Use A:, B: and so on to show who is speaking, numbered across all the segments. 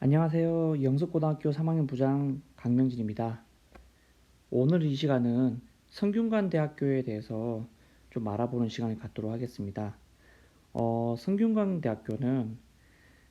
A: 안녕하세요. 영석고등학교 3학년 부장 강명진입니다. 오늘 이 시간은 성균관대학교에 대해서 좀 알아보는 시간을 갖도록 하겠습니다. 성균관대학교는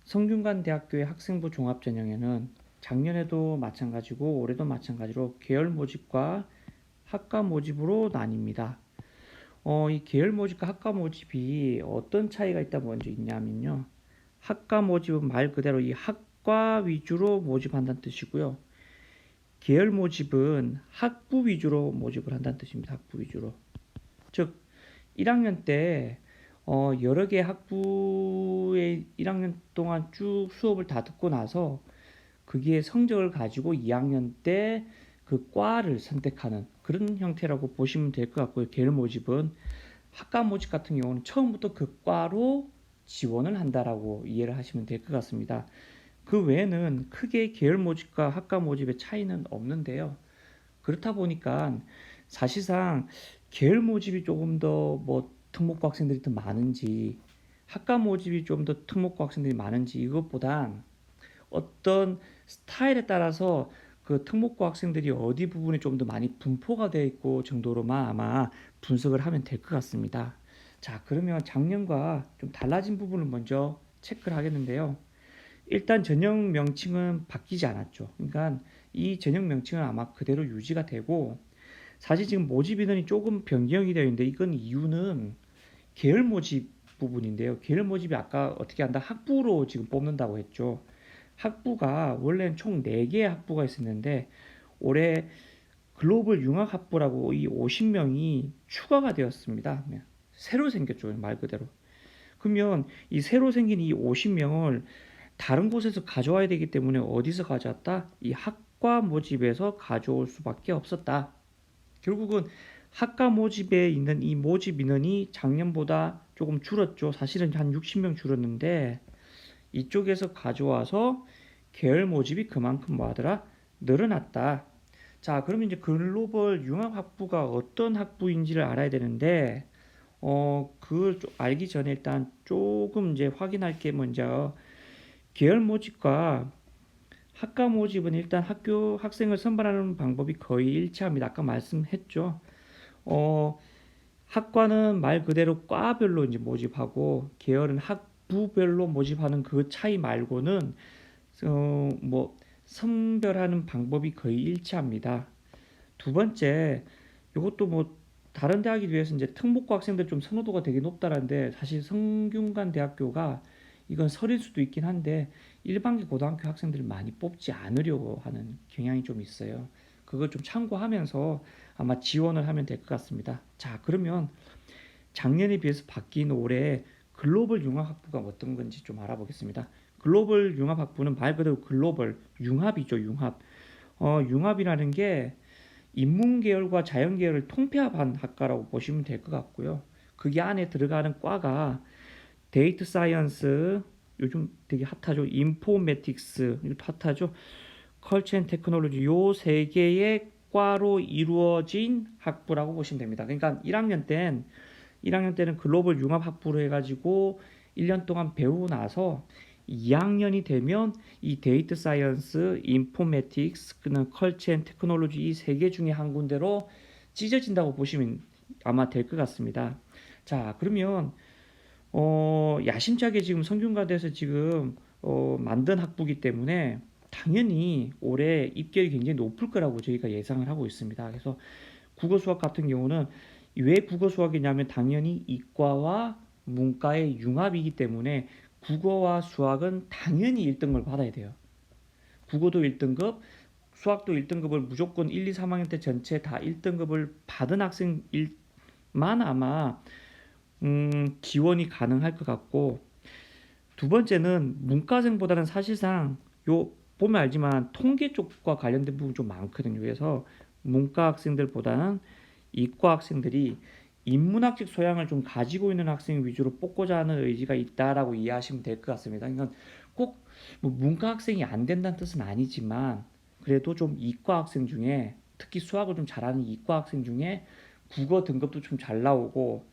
A: 성균관대학교의 학생부 종합전형에는 작년에도 마찬가지고 올해도 마찬가지로 계열 모집과 학과 모집으로 나뉩니다. 이 계열 모집과 학과 모집이 어떤 차이가 있다 먼저 있냐면요. 학과 모집은 말 그대로 이 학과 위주로 모집한다는 뜻이고요. 계열 모집은 학부 위주로 모집을 한다는 뜻입니다. 학부 위주로. 즉 1학년 때 여러 개 학부에 1학년 동안 쭉 수업을 다 듣고 나서 그게 성적을 가지고 2학년 때 그 과를 선택하는 그런 형태라고 보시면 될 것 같고요. 계열 모집은 학과 모집 같은 경우는 처음부터 그 과로 지원을 한다라고 이해를 하시면 될 것 같습니다. 그 외에는 크게 계열 모집과 학과 모집의 차이는 없는데요. 그렇다 보니까 사실상 계열 모집이 조금 더 뭐 특목고 학생들이 더 많은지 학과 모집이 좀 더 특목고 학생들이 많은지 이것보단 어떤 스타일에 따라서 그 특목고 학생들이 어디 부분에 좀 더 많이 분포가 되어 있고 정도로만 아마 분석을 하면 될 것 같습니다. 자, 그러면 작년과 좀 달라진 부분을 먼저 체크를 하겠는데요. 일단 전형 명칭은 바뀌지 않았죠. 그러니까 이 전형 명칭은 아마 그대로 유지가 되고 사실 지금 모집 인원이 조금 변경이 되어 있는데 이건 이유는 계열 모집 부분인데요. 계열 모집이 아까 어떻게 한다? 학부로 지금 뽑는다고 했죠. 학부가 원래는 총 4개의 학부가 있었는데 올해 글로벌 융합 학부라고 이 50명이 추가가 되었습니다. 새로 생겼죠. 말 그대로. 그러면 이 새로 생긴 이 50명을 다른 곳에서 가져와야 되기 때문에 어디서 가져왔다? 이 학과 모집에서 가져올 수밖에 없었다. 결국은 학과 모집에 있는 이 모집 인원이 작년보다 조금 줄었죠. 사실은 한 60명 줄었는데 이쪽에서 가져와서 계열 모집이 그만큼 뭐하더라? 늘어났다. 자, 그러면 이제 글로벌 융합 학부가 어떤 학부인지를 알아야 되는데 그걸 알기 전에 일단 조금 이제 확인할 게 먼저 계열 모집과 학과 모집은 일단 학교 학생을 선발하는 방법이 거의 일치합니다. 아까 말씀했죠. 어, 학과는 말 그대로 과별로 이제 모집하고 계열은 학부별로 모집하는 그 차이 말고는 뭐 선별하는 방법이 거의 일치합니다. 두 번째, 이것도 뭐 다른 대학에 비해서 이제 특목고 학생들 좀 선호도가 되게 높다는데 사실 성균관 대학교가 이건 설일 수도 있긴 한데 일반계 고등학교 학생들을 많이 뽑지 않으려고 하는 경향이 좀 있어요. 그걸 좀 참고하면서 아마 지원을 하면 될 것 같습니다. 자, 그러면 작년에 비해서 바뀐 올해 글로벌 융합학부가 어떤 건지 좀 알아보겠습니다. 글로벌 융합학부는 말 그대로 글로벌 융합이죠, 융합. 융합이라는 게 인문 계열과 자연 계열을 통폐합한 학과라고 보시면 될 것 같고요. 그게 안에 들어가는 과가 데이터 사이언스, 요즘 되게 핫하죠. 인포메틱스, 이것도 핫하죠. 컬처 앤 테크놀로지, 요 세 개의 과로 이루어진 학부라고 보시면 됩니다. 그러니까 1학년 때는 글로벌 융합 학부로 해가지고 1년 동안 배우고 나서 2학년이 되면 이 데이터 사이언스, 인포메틱스, 그는 컬처 앤 테크놀로지 이 세 개 중에 한 군데로 찢어진다고 보시면 아마 될 것 같습니다. 자, 그러면 야심차게 지금 성균관대에서 지금 만든 학부기 때문에 당연히 올해 입결이 굉장히 높을 거라고 저희가 예상을 하고 있습니다. 그래서 국어 수학 같은 경우는 왜 국어 수학이냐면 당연히 이과와 문과의 융합이기 때문에 국어와 수학은 당연히 1등급을 받아야 돼요. 국어도 1등급, 수학도 1등급을 무조건 1, 2, 3학년 때 전체 다 1등급을 받은 학생만 아마 지원이 가능할 것 같고 두 번째는 문과생보다는 사실상 요 보면 알지만 통계 쪽과 관련된 부분 좀 많거든요. 그래서 문과 학생들보다는 이과 학생들이 인문학적 소양을 좀 가지고 있는 학생 위주로 뽑고자 하는 의지가 있다라고 이해하시면 될 것 같습니다. 그러니까 꼭뭐 문과 학생이 안 된다는 뜻은 아니지만 그래도 좀 이과 학생 중에 특히 수학을 좀 잘하는 이과 학생 중에 국어 등급도 좀 잘 나오고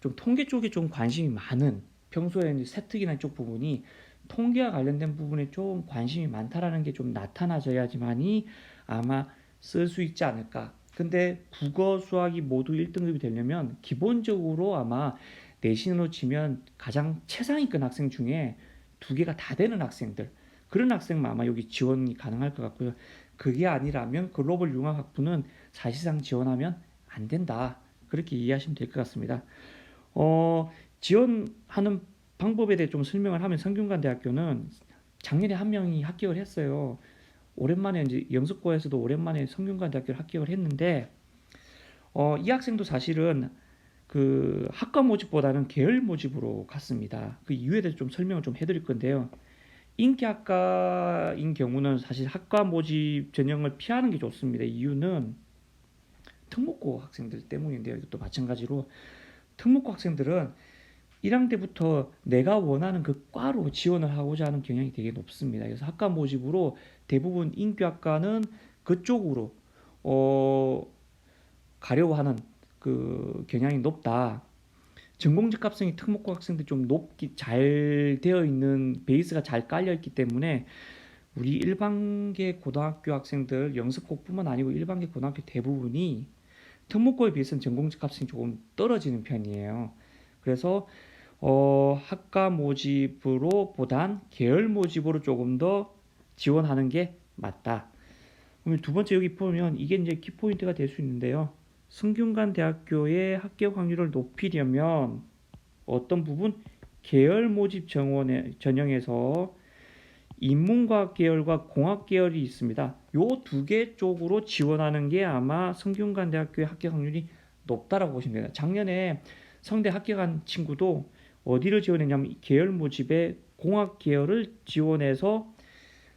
A: 좀 통계 쪽에 좀 관심이 많은 평소에 이제 세특이나 이쪽 부분이 통계와 관련된 부분에 좀 관심이 많다라는 게 좀 나타나져야지만이 아마 쓸 수 있지 않을까. 근데 국어, 수학이 모두 1등급이 되려면 기본적으로 아마 내신으로 치면 가장 최상위권 학생 중에 두 개가 다 되는 학생들, 그런 학생만 아마 여기 지원이 가능할 것 같고요. 그게 아니라면 글로벌 융합학부는 사실상 지원하면 안 된다. 그렇게 이해하시면 될 것 같습니다. 어, 지원하는 방법에 대해 좀 설명을 하면 성균관대학교는 작년에 한 명이 합격을 했어요. 오랜만에 이제 영숙고에서도 오랜만에 성균관대학교를 합격을 했는데 이 학생도 사실은 그 학과 모집보다는 계열 모집으로 갔습니다. 그 이유에 대해서 좀 설명을 좀 해드릴 건데요. 인기학과인 경우는 사실 학과 모집 전형을 피하는 게 좋습니다. 이유는 특목고 학생들 때문인데요. 이것도 마찬가지로 특목고 학생들은 1학년 때부터 내가 원하는 그 과로 지원을 하고자 하는 경향이 되게 높습니다. 그래서 학과 모집으로 대부분 인규학과는 그쪽으로 어, 가려고 하는 그 경향이 높다. 전공 적합성이 특목고 학생들 좀 높기 잘 되어 있는 베이스가 잘 깔려 있기 때문에 우리 일반계 고등학교 학생들 영습고뿐만 아니고 일반계 고등학교 대부분이 특목고에 비해서는 전공 적합성이 조금 떨어지는 편이에요. 그래서 학과 모집으로 보단 계열 모집으로 조금 더 지원하는 게 맞다. 그러면 두 번째 여기 보면 이게 이제 키포인트가 될 수 있는데요. 성균관 대학교의 합격 확률을 높이려면 어떤 부분 계열 모집 정원의 전형에서 인문과학 계열과 공학 계열이 있습니다. 요 두 개 쪽으로 지원하는 게 아마 성균관 대학교의 합격 확률이 높다라고 보시면 됩니다. 작년에 성대 합격한 친구도 어디를 지원했냐면 계열 모집에 공학 계열을 지원해서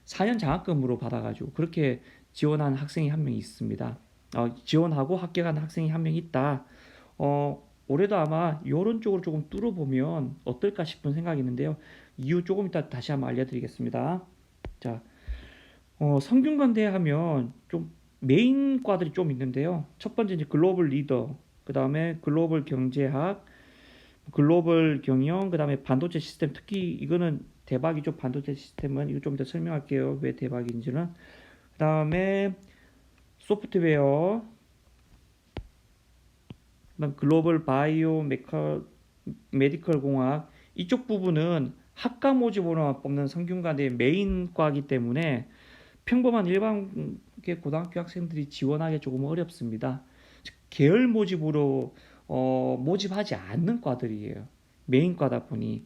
A: 4년 장학금으로 받아가지고 그렇게 지원한 학생이 한 명 있습니다. 지원하고 합격한 학생이 한 명 있다. 올해도 아마 이런 쪽으로 조금 뚫어보면 어떨까 싶은 생각이 있는데요. 이유 조금 이따 다시 한번 알려드리겠습니다. 자, 성균관대 하면 좀 메인 과들이 좀 있는데요. 첫 번째 이제 글로벌 리더, 그 다음에 글로벌 경제학, 글로벌 경영, 그 다음에 반도체 시스템. 특히 이거는 대박이죠. 반도체 시스템은 이거 좀 이따 설명할게요. 왜 대박인지는. 그 다음에 소프트웨어, 그다음 글로벌 바이오 메디컬 공학. 이쪽 부분은 학과 모집으로만 뽑는 성균관대의 메인과이기 때문에 평범한 일반계 고등학교 학생들이 지원하기 조금 어렵습니다. 계열 모집으로 모집하지 않는 과들이에요. 메인과다 보니.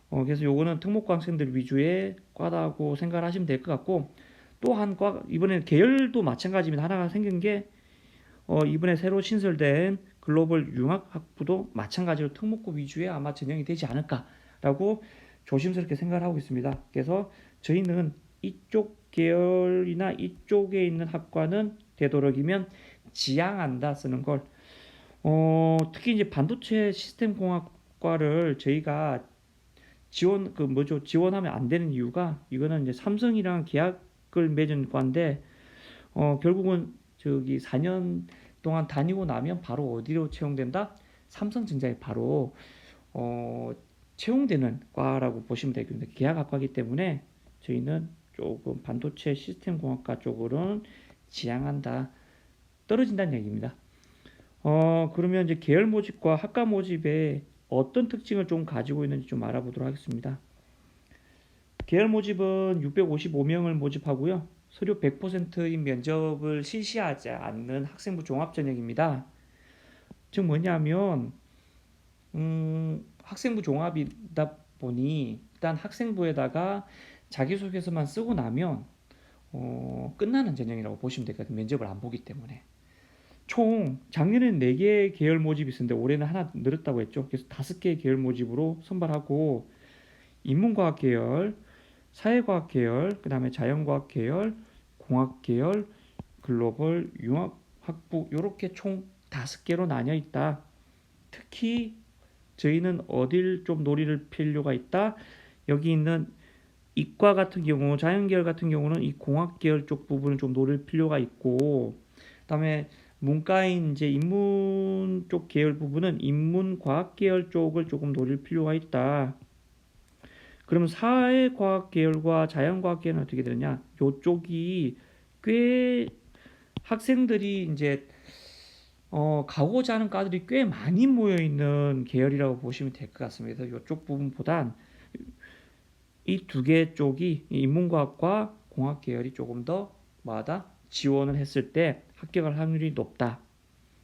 A: 그래서 요거는 특목고 학생들 위주의 과다고 생각을 하시면 될 것 같고, 또 한 과, 이번에 계열도 마찬가지입니다. 하나가 생긴 게 이번에 새로 신설된 글로벌 융합학부도 마찬가지로 특목고 위주의 아마 전형이 되지 않을까라고 조심스럽게 생각을 하고 있습니다. 그래서 저희는 이쪽 계열이나 이쪽에 있는 학과는 되도록이면 지향한다 쓰는 걸 특히 이제 반도체 시스템 공학과를 저희가 지원하면 안 되는 이유가 이거는 이제 삼성이랑 계약을 맺은 과인데 결국은 저기 4년 동안 다니고 나면 바로 어디로 채용된다? 삼성전자에 바로 채용되는 과라고 보시면 되겠습니다. 계약학과이기 때문에 저희는 조금 반도체 시스템 공학과 쪽으로는 지향한다. 떨어진다는 얘기입니다. 그러면 이제 계열 모집과 학과 모집의 어떤 특징을 좀 가지고 있는지 좀 알아보도록 하겠습니다. 계열 모집은 655명을 모집하고요. 서류 100%인 면접을 실시하지 않는 학생부 종합 전형입니다. 즉 뭐냐면 학생부 종합이다 보니 일단 학생부에다가 자기소개서만 쓰고 나면 끝나는 전형이라고 보시면 되거든요. 면접을 안 보기 때문에. 총 작년에는 4개 계열 모집이 있었는데 올해는 하나 늘었다고 했죠. 그래서 5개 계열 모집으로 선발하고 인문과학 계열, 사회과학 계열, 그 다음에 자연과학 계열, 공학 계열, 글로벌 융합학부 이렇게 총 5개로 나뉘어 있다. 특히 저희는 어딜 좀 놀이를 필요가 있다. 여기 있는 이과 같은 경우, 자연계열 같은 경우는 이 공학계열 쪽 부분을 좀 노릴 필요가 있고, 그다음에 문과인 이제 인문 쪽 계열 부분은 인문과학 계열 쪽을 조금 노릴 필요가 있다. 그러면 사회과학 계열과 자연과학 계열은 어떻게 되느냐? 요쪽이 꽤 학생들이 이제 가고자 하는 과들이 꽤 많이 모여 있는 계열이라고 보시면 될 것 같습니다. 그래서 이쪽 부분보단 이 두 개 쪽이 인문과학과 공학 계열이 조금 더 뭐하다 지원을 했을 때 합격할 확률이 높다.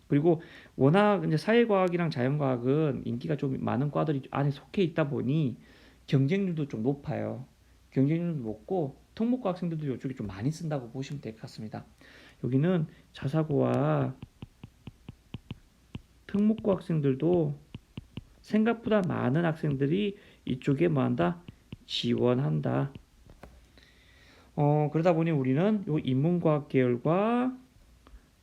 A: 그리고 워낙 이제 사회과학이랑 자연과학은 인기가 좀 많은 과들이 안에 속해 있다 보니 경쟁률도 좀 높아요. 경쟁률도 높고 특목고 학생들도 이쪽에 좀 많이 쓴다고 보시면 될 것 같습니다. 여기는 자사고와 특목고 학생들도 생각보다 많은 학생들이 이쪽에 뭐한다? 지원한다. 그러다 보니 우리는 요 인문과학 계열과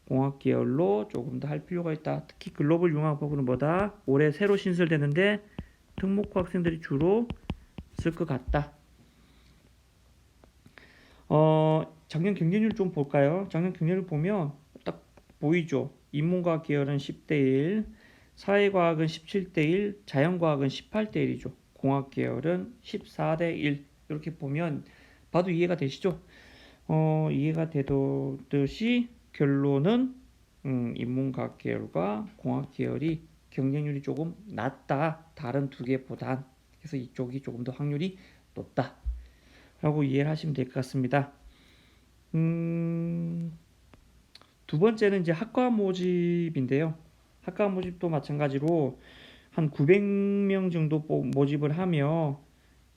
A: 공학 계열로 조금 더 할 필요가 있다. 특히 글로벌 융합학부는 뭐다? 올해 새로 신설되는데 특목고 학생들이 주로 쓸 것 같다. 작년 경쟁률 좀 볼까요? 작년 경쟁률 보면 딱 보이죠? 인문과학 계열은 10대 1, 사회과학은 17대 1, 자연과학은 18대 1이죠. 공학 계열은 14대 1. 이렇게 보면 봐도 이해가 되시죠? 이해가 되듯이 결론은 인문과학 계열과 공학 계열이 경쟁률이 조금 낮다. 다른 두 개보단. 그래서 이쪽이 조금 더 확률이 높다. 라고 이해를 하시면 될 것 같습니다. 두 번째는 이제 학과 모집인데요. 학과 모집도 마찬가지로 한 900명 정도 모집을 하며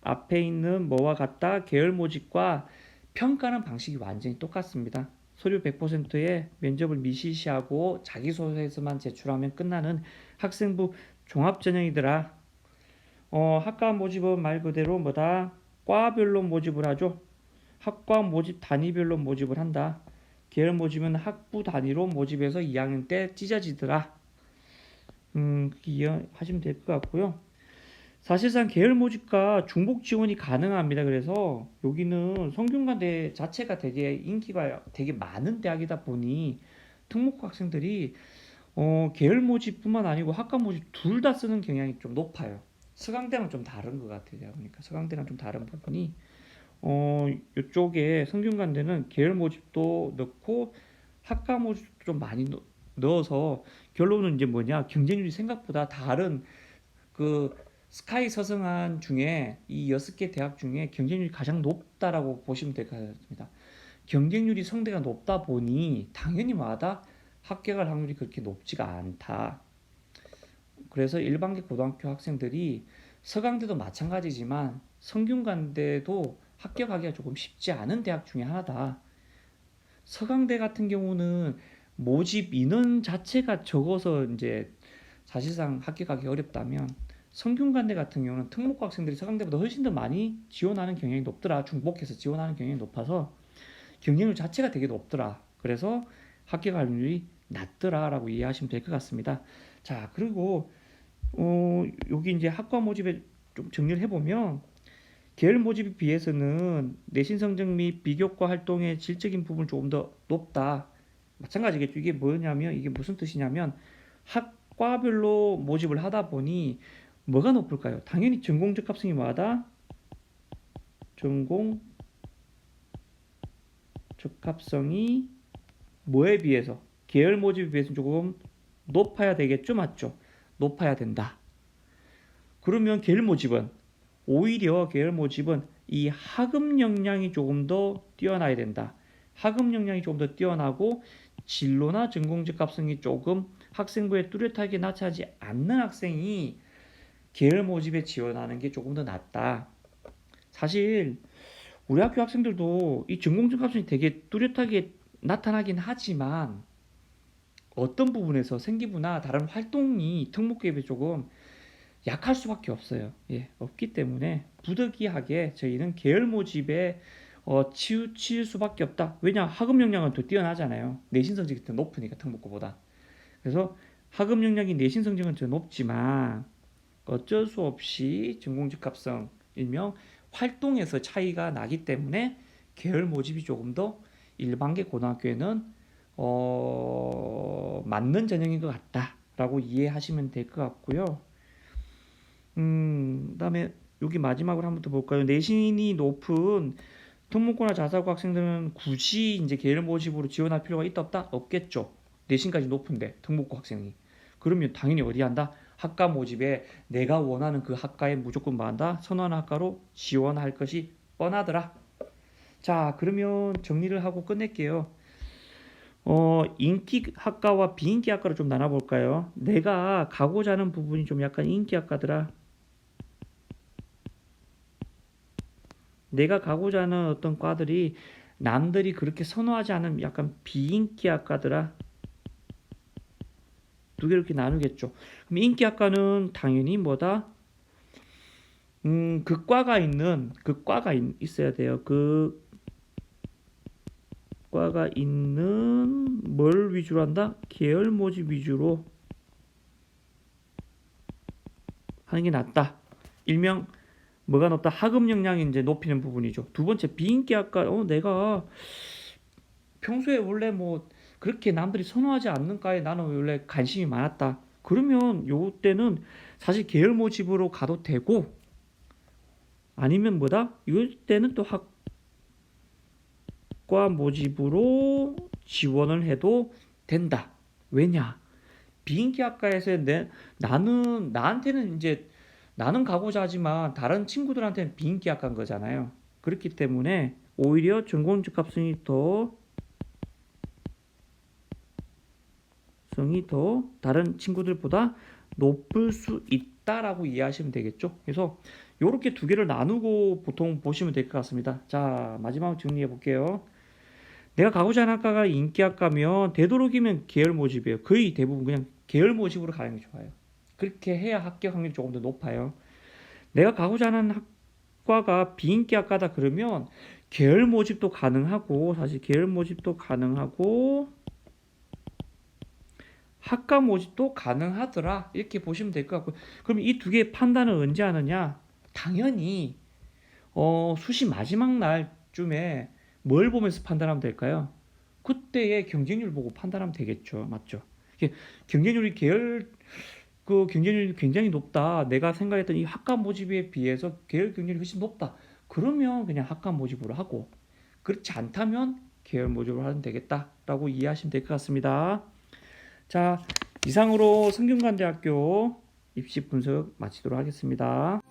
A: 앞에 있는 뭐와 같다 계열 모집과 평가하는 방식이 완전히 똑같습니다. 서류 100%에 면접을 미시시하고 자기소개서만 제출하면 끝나는 학생부 종합전형이더라. 학과 모집은 말 그대로 뭐다? 과별로 모집을 하죠. 학과 모집 단위별로 모집을 한다. 계열 모집은 학부 단위로 모집해서 2학년 때 찢어지더라. 그렇게 이해하시면 될 것 같고요. 사실상 계열 모집과 중복 지원이 가능합니다. 그래서 여기는 성균관대 자체가 되게 인기가 되게 많은 대학이다 보니 특목고 학생들이 계열 모집뿐만 아니고 학과 모집 둘 다 쓰는 경향이 좀 높아요. 서강대랑 좀 다른 것 같아요. 그러니까 서강대랑 좀 다른 부분이 이쪽에 성균관대는 계열 모집도 넣고 학과 모집도 좀 많이 넣어서 결론은 이제 뭐냐 경쟁률이 생각보다 다른 그 스카이 서성한 중에 이 6개 대학 중에 경쟁률이 가장 높다라고 보시면 될 것 같습니다. 경쟁률이 성대가 높다 보니 당연히 마다 합격할 확률이 그렇게 높지가 않다. 그래서 일반계 고등학교 학생들이 서강대도 마찬가지지만 성균관대도 합격하기가 조금 쉽지 않은 대학 중에 하나다. 서강대 같은 경우는 모집 인원 자체가 적어서 이제 사실상 합격하기 어렵다면 성균관대 같은 경우는 특목고 학생들이 서강대보다 훨씬 더 많이 지원하는 경향이 높더라. 중복해서 지원하는 경향이 높아서 경쟁률 자체가 되게 높더라. 그래서 합격 확률이 낮더라라고 이해하시면 될 것 같습니다. 자, 그리고 여기 이제 학과 모집에 좀 정리를 해보면 계열 모집에 비해서는 내신 성적 및 비교과 활동의 질적인 부분 조금 더 높다. 마찬가지겠죠. 이게 뭐냐면 이게 무슨 뜻이냐면 학과별로 모집을 하다 보니 뭐가 높을까요? 당연히 전공 적합성이 뭐하다? 전공 적합성이 뭐에 비해서? 계열 모집에 비해서 조금 높아야 되겠죠? 맞죠? 높아야 된다. 그러면 계열 모집은 오히려 계열 모집은 이 학업 역량이 조금 더 뛰어나야 된다. 학업 역량이 조금 더 뛰어나고 진로나 전공 적합성이 조금 학생부에 뚜렷하게 나타나지 않는 학생이 계열 모집에 지원하는 게 조금 더 낫다. 사실 우리 학교 학생들도 이 전공 적합성이 되게 뚜렷하게 나타나긴 하지만 어떤 부분에서 생기부나 다른 활동이 특목고에 비해 조금 약할 수밖에 없어요. 예, 없기 때문에 부득이하게 저희는 계열 모집에 치우칠 수밖에 없다. 왜냐 학업 역량은 더 뛰어나잖아요. 내신 성적이 더 높으니까 특목고보다. 그래서 학업 역량이 내신 성적은 더 높지만 어쩔 수 없이 전공 적합성 일명 활동에서 차이가 나기 때문에 계열 모집이 조금 더 일반계 고등학교에는 맞는 전형인 것 같다라고 이해하시면 될 것 같고요. 그다음에 여기 마지막으로 한 번 더 볼까요? 내신이 높은 특목고나 자사고 학생들은 굳이 이제 계열 모집으로 지원할 필요가 있다 없다? 없겠죠. 내신까지 높은데 특목고 학생이. 그러면 당연히 어디 한다? 학과 모집에 내가 원하는 그 학과에 무조건 뭐 한다? 선호하는 학과로 지원할 것이 뻔하더라. 자, 그러면 정리를 하고 끝낼게요. 인기 학과와 비인기 학과를 좀 나눠볼까요? 내가 가고자 하는 부분이 좀 약간 인기 학과더라. 내가 가고자 하는 어떤 과들이 남들이 그렇게 선호하지 않은 약간 비인기 학과더라. 두 개로 이렇게 나누겠죠. 그럼 인기 학과는 당연히 뭐다? 그 과가 있어야 돼요. 그 과가 있는 뭘 위주로 한다? 계열 모집 위주로 하는 게 낫다. 일명 뭐가 높다? 학업 역량이 이제 높이는 부분이죠. 두 번째 비인기 학과 내가 평소에 원래 뭐 그렇게 남들이 선호하지 않는 과에 나는 원래 관심이 많았다. 그러면 요 때는 사실 계열 모집으로 가도 되고 아니면 뭐다? 요 때는 또 학과 모집으로 지원을 해도 된다. 왜냐? 비인기 학과에서 나한테는 이제 나는 가고자 하지만 다른 친구들한테는 비인기 학과인 거잖아요. 그렇기 때문에 오히려 전공 적합성이 더 다른 친구들보다 높을 수 있다라고 이해하시면 되겠죠. 그래서 이렇게 두 개를 나누고 보통 보시면 될 것 같습니다. 자, 마지막 정리해 볼게요. 내가 가고자 하는 학과가 인기 학과면 되도록이면 계열 모집이에요. 거의 대부분 그냥 계열 모집으로 가는 게 좋아요. 그렇게 해야 합격 확률이 조금 더 높아요. 내가 가고자 하는 학과가 비인기 학과다 그러면 계열 모집도 가능하고 사실 계열 모집도 가능하고 학과 모집도 가능하더라 이렇게 보시면 될 것 같고 그럼 이 두 개의 판단을 언제 하느냐 당연히 수시 마지막 날쯤에 뭘 보면서 판단하면 될까요? 그때의 경쟁률 보고 판단하면 되겠죠. 맞죠? 이게 경쟁률이 그 경쟁률이 굉장히 높다. 내가 생각했던 이 학과 모집에 비해서 계열 경쟁률이 훨씬 높다. 그러면 그냥 학과 모집으로 하고 그렇지 않다면 계열 모집으로 하면 되겠다라고 이해하시면 될 것 같습니다. 자, 이상으로 성균관대학교 입시 분석 마치도록 하겠습니다.